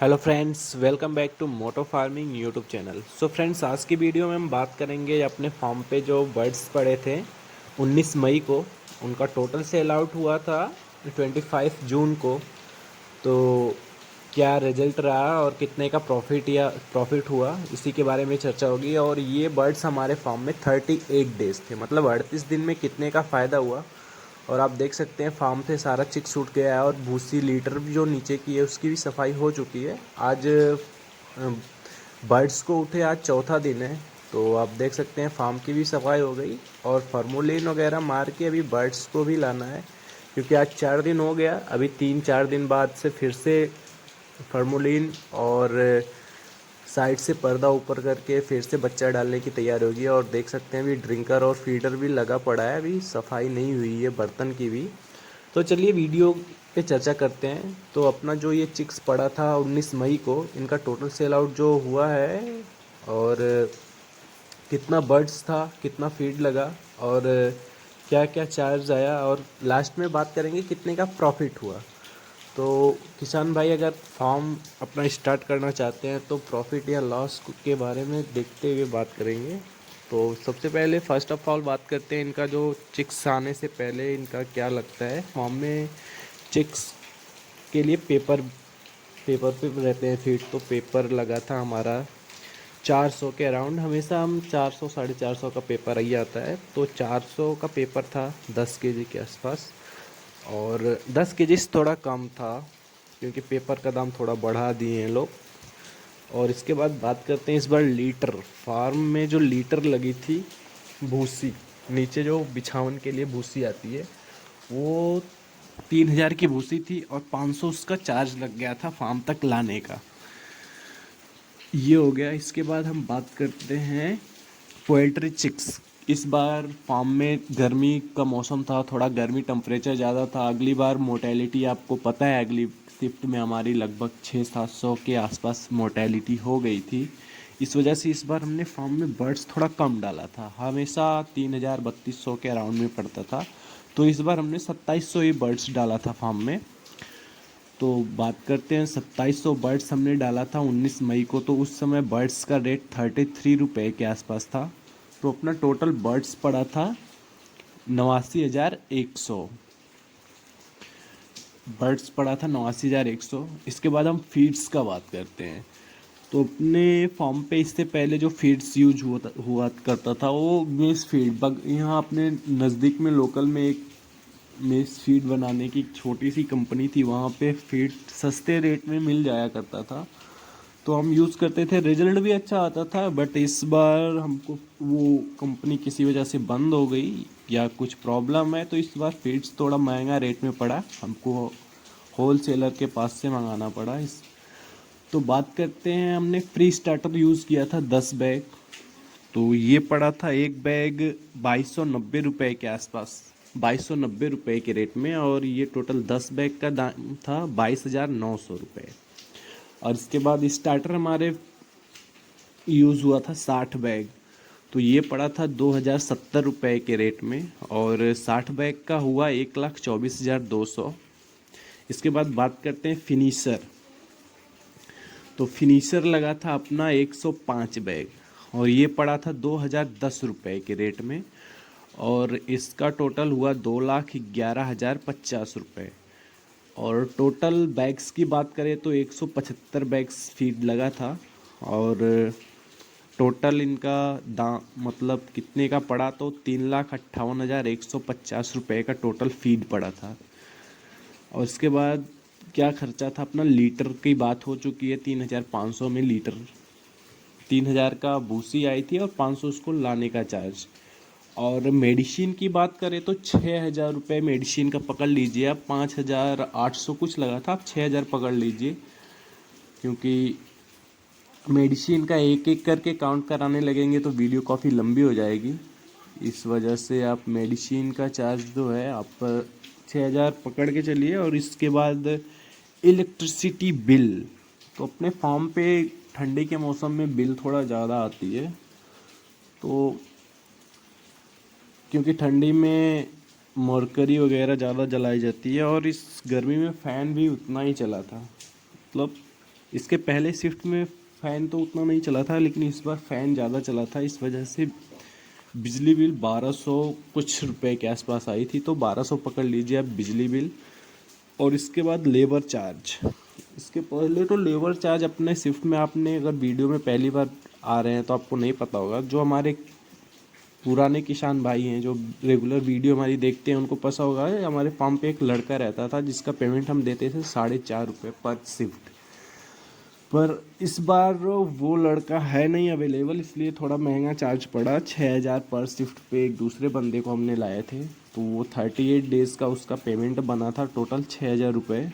Hello friends, welcome back to moto farming YouTube channel. So friends, आज की video में हम बात करेंगे अपने फार्म पे जो बर्ड्स पड़े थे 19 मई को। उनका टोटल सेल आउट हुआ था 25 जून को। तो क्या रिजल्ट रहा और कितने का प्रॉफिट हुआ, इसी के बारे में चर्चा होगी। और ये बर्ड्स हमारे फार्म में 38 डेज़ थे, मतलब 38 दिन में कितने का फ़ायदा हुआ। और आप देख सकते हैं फार्म से सारा चिक छूट गया है और भूसी लीटर भी जो नीचे की है उसकी भी सफाई हो चुकी है। आज बर्ड्स को उठे आज चौथा दिन है, तो आप देख सकते हैं फार्म की भी सफाई हो गई। और फार्मोलिन वगैरह मार के अभी बर्ड्स को भी लाना है, क्योंकि आज 4 दिन हो गया। अभी 3-4 दिन बाद से फिर से फार्मोलिन और साइड से पर्दा ऊपर करके फिर से बच्चा डालने की तैयारी होगी। और देख सकते हैं अभी ड्रिंकर और फीडर भी लगा पड़ा है, अभी सफाई नहीं हुई है बर्तन की भी। तो चलिए वीडियो पे चर्चा करते हैं। तो अपना जो ये चिक्स पड़ा था 19 मई को, इनका टोटल सेल आउट जो हुआ है, और कितना बर्ड्स था, कितना फीड लगा, और क्या क्या चार्ज आया, और लास्ट में बात करेंगे कितने का प्रॉफिट हुआ। तो किसान भाई अगर फार्म अपना स्टार्ट करना चाहते हैं तो प्रॉफिट या लॉस के बारे में देखते हुए बात करेंगे। तो सबसे पहले फर्स्ट ऑफ ऑल बात करते हैं इनका जो चिक्स आने से पहले इनका क्या लगता है। फार्म में चिक्स के लिए पेपर पेपर पे रहते हैं फीड, तो पेपर लगा था हमारा 400 के अराउंड। हमेशा हम 400 450 का पेपर ही आता है, तो 400 का पेपर था 10 केजी के आसपास। और 10 केजी से थोड़ा कम था, क्योंकि पेपर का दाम थोड़ा बढ़ा दिए हैं लोग। और इसके बाद बात करते हैं इस बार लीटर। फार्म में जो लीटर लगी थी भूसी, नीचे जो बिछावन के लिए भूसी आती है, वो 3,000 की भूसी थी और 500 उसका चार्ज लग गया था फार्म तक लाने का। ये हो गया। इसके बाद हम बात करते हैं पोल्ट्री चिक्स। इस बार फार्म में गर्मी का मौसम था, थोड़ा गर्मी टेम्परेचर ज़्यादा था। अगली बार मोटेलिटी आपको पता है, अगली शिफ्ट में हमारी लगभग 600-700 के आसपास मोटेलिटी हो गई थी। इस वजह से इस बार हमने फार्म में बर्ड्स थोड़ा कम डाला था। हमेशा 3,000-3,200 के अराउंड में पड़ता था, तो इस बार हमने 2,700 ही बर्ड्स डाला था फार्म में। तो बात करते हैं 2,700 बर्ड्स हमने डाला था 19 मई को। तो उस समय बर्ड्स का रेट 33 रुपये के आसपास था। तो अपना टोटल बर्ड्स पड़ा था 89,100। बर्ड्स पड़ा था 89,100। इसके बाद हम फीड्स का बात करते हैं। तो अपने फार्म पे इससे पहले जो फीड्स यूज हुआ करता था वो मेस फीड। यहाँ अपने नज़दीक में लोकल में एक मेस फीड बनाने की छोटी सी कंपनी थी, वहाँ पे फीड सस्ते रेट में मिल जाया करता था, तो हम यूज़ करते थे। रिजल्ट भी अच्छा आता था। बट इस बार हमको वो कंपनी किसी वजह से बंद हो गई या कुछ प्रॉब्लम है, तो इस बार फीड्स थोड़ा महंगा रेट में पड़ा हमको, होल सेलर के पास से मंगाना पड़ा। इस तो बात करते हैं, हमने फ्री स्टार्टर यूज़ किया था 10 बैग। तो ये पड़ा था एक बैग 2,290 रुपये के आसपास, 2,290 रुपये के रेट में। और ये टोटल 10 बैग का दाम था 22,900 रुपये। और इसके बाद स्टार्टर हमारे यूज़ हुआ था 60 बैग। तो ये पड़ा था 2,070 रुपये के रेट में, और 60 बैग का हुआ 1,24,200। इसके बाद बात करते हैं फिनिशर। तो फिनिशर लगा था अपना 105 बैग, और ये पड़ा था 2,010 रुपये के रेट में। और इसका टोटल हुआ 2,11,050 रुपये। और टोटल बैग्स की बात करें तो 175 बैग्स फीड लगा था। और टोटल इनका दाम मतलब कितने का पड़ा, तो 3,58,150 रुपये का टोटल फीड पड़ा था। और इसके बाद क्या खर्चा था, अपना लीटर की बात हो चुकी है। 3,500 में लीटर, 3,000 का भूसी आई थी और 500 उसको लाने का चार्ज। और मेडिसिन की बात करें तो 6,000 रुपये मेडिसिन का पकड़ लीजिए आप। 5,800 कुछ लगा था, आप 6,000 पकड़ लीजिए, क्योंकि मेडिसिन का एक एक करके काउंट कराने लगेंगे तो वीडियो काफ़ी लंबी हो जाएगी। इस वजह से आप मेडिसिन का चार्ज जो है आप 6,000 पकड़ के चलिए। और इसके बाद इलेक्ट्रिसिटी बिल, तो अपने फार्म पे ठंडी के मौसम में बिल थोड़ा ज़्यादा आती है, तो क्योंकि ठंडी में मरकरी वगैरह ज़्यादा जलाई जाती है, और इस गर्मी में फ़ैन भी उतना ही चला था, मतलब इसके पहले शिफ्ट में फ़ैन तो उतना नहीं चला था, लेकिन इस बार फ़ैन ज़्यादा चला था, इस वजह से बिजली बिल 1200 कुछ रुपए के आसपास आई थी। तो 1200 पकड़ लीजिए आप बिजली बिल। और इसके बाद लेबर चार्ज। इसके पहले तो लेबर चार्ज अपने शिफ्ट में, आपने अगर वीडियो में पहली बार आ रहे हैं तो आपको नहीं पता होगा। जो हमारे पुराने किसान भाई हैं जो रेगुलर वीडियो हमारी देखते हैं उनको पता होगा, हमारे फार्म पे एक लड़का रहता था जिसका पेमेंट हम देते थे 4.5 रुपये पर शिफ्ट। पर इस बार वो लड़का है नहीं अवेलेबल, इसलिए थोड़ा महंगा चार्ज पड़ा। 6,000 पर शिफ्ट पे एक दूसरे बंदे को हमने लाए थे, तो वो 38 डेज़ का उसका पेमेंट बना था, टोटल 6,000 रुपये।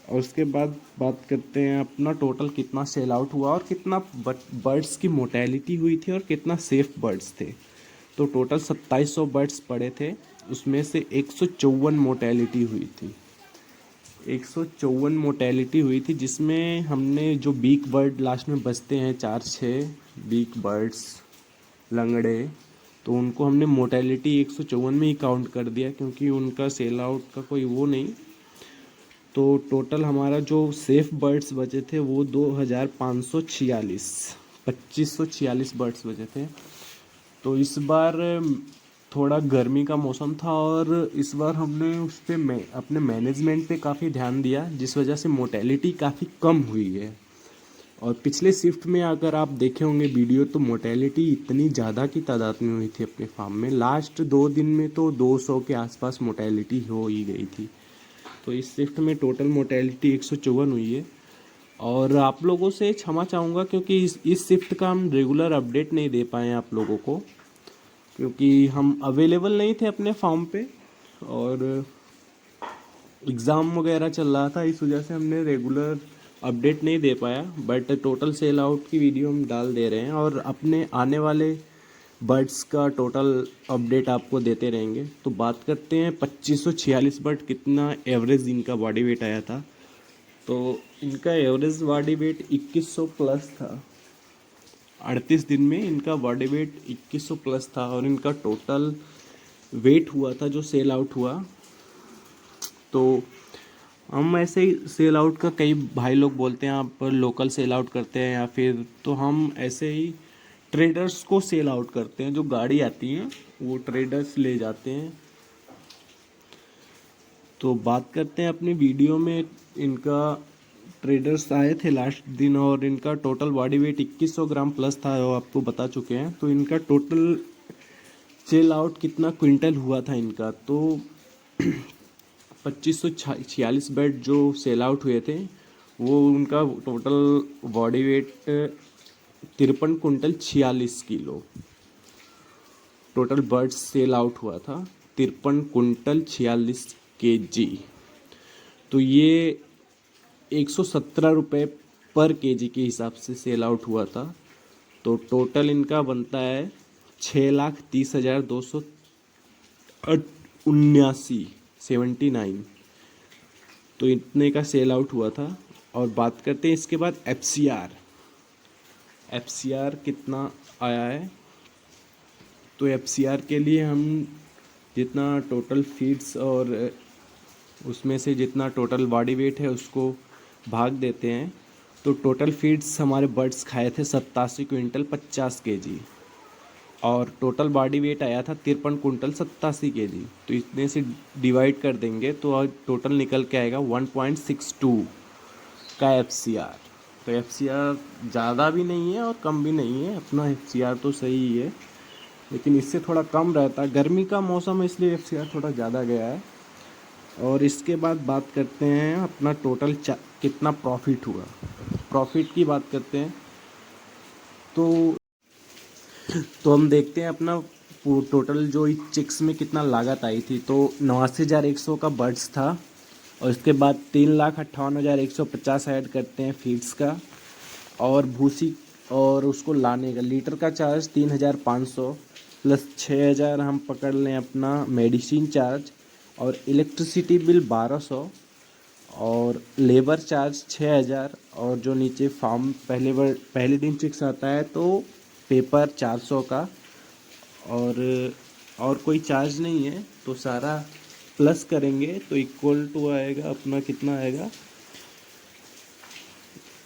और उसके बाद बात करते हैं अपना टोटल कितना सेल आउट हुआ और कितना बर्ड्स की मोटेलिटी हुई थी और कितना सेफ बर्ड्स थे। तो टोटल 2700 बर्ड्स पड़े थे, उसमें से 154 मोटेलिटी हुई थी। 154 मोटेलिटी हुई थी, जिसमें हमने जो बीक बर्ड लास्ट में बचते हैं 4-6 बीक बर्ड्स लंगड़े, तो उनको हमने मोटेलिटी 154 में ही काउंट कर दिया, क्योंकि उनका सेल आउट का कोई वो नहीं। तो टोटल हमारा जो सेफ बर्ड्स बचे थे वो 2,546, 2,546 बर्ड्स बचे थे। तो इस बार थोड़ा गर्मी का मौसम था और इस बार हमने उस पर अपने मैनेजमेंट पे काफ़ी ध्यान दिया, जिस वजह से मोटेलिटी काफ़ी कम हुई है। और पिछले शिफ्ट में अगर आप देखे होंगे वीडियो, तो मोटेलिटी इतनी ज़्यादा की तादाद में हुई थी अपने फार्म में। लास्ट 2 दिन में तो 200 के आसपास मोटेलिटी हो ही गई थी। तो इस शिफ्ट में टोटल मोटेलिटी 154 हुई है। और आप लोगों से क्षमा चाहूँगा, क्योंकि इस शिफ्ट का हम रेगुलर अपडेट नहीं दे पाए आप लोगों को, क्योंकि हम अवेलेबल नहीं थे अपने फार्म पे और एग्ज़ाम वगैरह चल रहा था, इस वजह से हमने रेगुलर अपडेट नहीं दे पाया। बट टोटल सेल आउट की वीडियो हम डाल दे रहे हैं और अपने आने वाले बर्ड्स का टोटल अपडेट आपको देते रहेंगे। तो बात करते हैं 2,546 बर्ड कितना एवरेज इनका बॉडी वेट आया था। तो इनका एवरेज बॉडी वेट 2,100 प्लस था। 38 दिन में इनका बॉडी वेट 2,100 प्लस था और इनका टोटल वेट हुआ था जो सेल आउट हुआ। तो हम ऐसे ही सेल आउट का, कई भाई लोग बोलते हैं आप लोकल सेल आउट करते हैं या फिर, तो हम ऐसे ही ट्रेडर्स को सेल आउट करते हैं। जो गाड़ी आती है वो ट्रेडर्स ले जाते हैं। तो बात करते हैं अपनी वीडियो में, इनका ट्रेडर्स आए थे लास्ट दिन और इनका total body weight 2,100 gram plus था, वो आपको बता चुके हैं। तो इनका टोटल सेल आउट कितना क्विंटल हुआ था इनका, तो 2,546 बेड जो सेल आउट हुए थे, वो उनका total body weight 53 quintal 46 kilo total birds sell out हुआ था। 53 कुंटल 46 केजी। तो ये 117 रुपये पर केजी के हिसाब से सेल आउट हुआ था। तो टोटल इनका बनता है 6,30,279, 79। तो इतने का सेल आउट हुआ था। और बात करते हैं इसके बाद एफसीआर कितना आया है। तो एफसीआर के लिए हम जितना टोटल फीड्स और उसमें से जितना टोटल बॉडी वेट है उसको भाग देते हैं। तो टोटल फीड्स हमारे बर्ड्स खाए थे 87 क्विंटल 50 केजी और टोटल बॉडी वेट आया था 53 कुंटल 87 केजी। तो इतने से डिवाइड कर देंगे तो टोटल निकल के आएगा 1.62 का एफसीआर। तो एफसीआर ज़्यादा भी नहीं है और कम भी नहीं है, अपना एफसीआर तो सही ही है, लेकिन इससे थोड़ा कम रहता है। गर्मी का मौसम है इसलिए एफसीआर थोड़ा ज़्यादा गया है। और इसके बाद बात करते हैं अपना टोटल कितना प्रॉफिट हुआ। प्रॉफिट की बात करते हैं तो हम देखते हैं अपना टोटल जो चिक्स में कितना लागत आई थी। तो 89,100 का बर्ड्स था और इसके बाद 3,58,150 ऐड करते हैं फीड्स का और भूसी और उसको लाने का लीटर का चार्ज 3,500 प्लस 6,000 हम पकड़ लें अपना मेडिसिन चार्ज और इलेक्ट्रिसिटी बिल 1,200 और लेबर चार्ज 6,000 और जो नीचे फार्म पहले दिन चिक्स आता है तो पेपर 400 का और कोई चार्ज नहीं है। तो सारा प्लस करेंगे तो इक्वल टू आएगा अपना कितना आएगा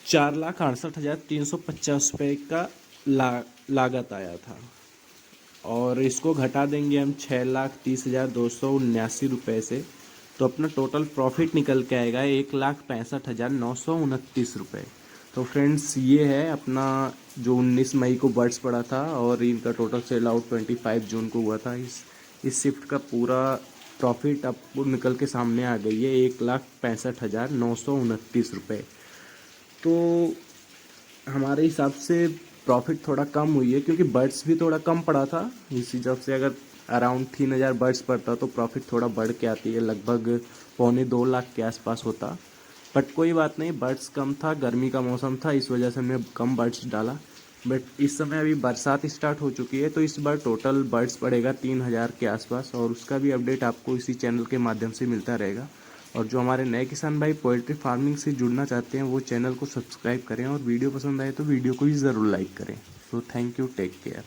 4,68,350 का लागत आया था, और इसको घटा देंगे हम 6,30,279 रुपये से, तो अपना टोटल प्रॉफिट निकल के आएगा 1,65,929 रुपये। तो फ्रेंड्स ये है अपना जो 19 मई को बर्ड्स पड़ा था, और इनका टोटल सेल आउट 25 जून को हुआ था। इस शिफ्ट का पूरा प्रॉफिट आपको निकल के सामने आ गई है 1,65,929 रुपये। तो हमारे हिसाब से प्रॉफिट थोड़ा कम हुई है, क्योंकि बर्ड्स भी थोड़ा कम पड़ा था। इस हिसाब से अगर अराउंड 3,000 बर्ड्स पड़ता तो प्रॉफिट थोड़ा बढ़ के आती है, लगभग 1.25 लाख के आसपास होता। बट कोई बात नहीं, बर्ड्स कम था, गर्मी का मौसम था, इस वजह से हमने कम बर्ड्स डाला। बट इस समय अभी बरसात स्टार्ट हो चुकी है, तो इस बार टोटल बर्ड्स पड़ेगा 3,000 के आसपास, और उसका भी अपडेट आपको इसी चैनल के माध्यम से मिलता रहेगा। और जो हमारे नए किसान भाई पोल्ट्री फार्मिंग से जुड़ना चाहते हैं वो चैनल को सब्सक्राइब करें, और वीडियो पसंद आए तो वीडियो को भी ज़रूर लाइक करें। So thank you, take care.